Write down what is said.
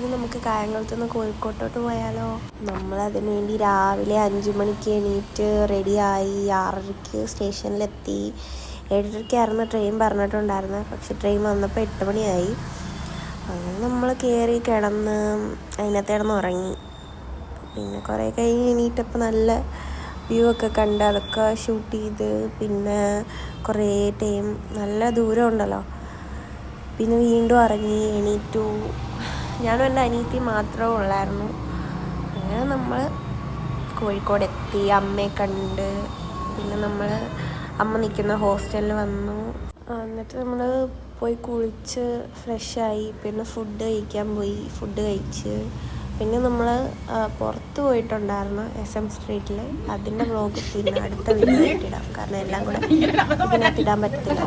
ഇനി നമുക്ക് കായംകുളത്ത് നിന്ന് കോഴിക്കോട്ടോട്ട് പോയാലോ? നമ്മളതിന് വേണ്ടി രാവിലെ 5 മണിക്ക് എണീറ്റ് റെഡിയായി 6:30 സ്റ്റേഷനിലെത്തി. 7:30 ട്രെയിൻ പറഞ്ഞിട്ടുണ്ടായിരുന്നത്. പക്ഷെ ട്രെയിൻ വന്നപ്പോൾ 8 മണിയായി. അങ്ങനെ നമ്മൾ കയറി കിടന്ന് അതിനകത്ത് കിടന്ന് ഉറങ്ങി. പിന്നെ കുറേ കഴിഞ്ഞ് എണീറ്റപ്പോൾ നല്ല വ്യൂ ഒക്കെ കണ്ട് അതൊക്കെ ഷൂട്ട് ചെയ്ത്. പിന്നെ കുറേ ടൈം നല്ല ദൂരം ഉണ്ടല്ലോ. പിന്നെ വീണ്ടും ഇറങ്ങി എണീറ്റു. ഞാനും എൻ്റെ അനിയത്തി മാത്രമേ ഉള്ളായിരുന്നു. അങ്ങനെ നമ്മൾ കോഴിക്കോട് എത്തി. അമ്മയെ കണ്ട്. പിന്നെ നമ്മൾ അമ്മ നിൽക്കുന്ന ഹോസ്റ്റലിൽ വന്നു. എന്നിട്ട് നമ്മൾ പോയി കുളിച്ച് ഫ്രഷായി. പിന്നെ ഫുഡ് കഴിക്കാൻ പോയി. ഫുഡ് കഴിച്ച് പിന്നെ നമ്മൾ പുറത്ത് പോയിട്ടുണ്ടായിരുന്നു SM സ്ട്രീറ്റിൽ. അതിൻ്റെ വ്ളോഗ് പിന്നെ അടുത്ത വീഡിയോ ഇടാം. കാരണം എല്ലാം കൂടെ ഇതിനകത്ത് ഇടാൻ പറ്റത്തില്ല.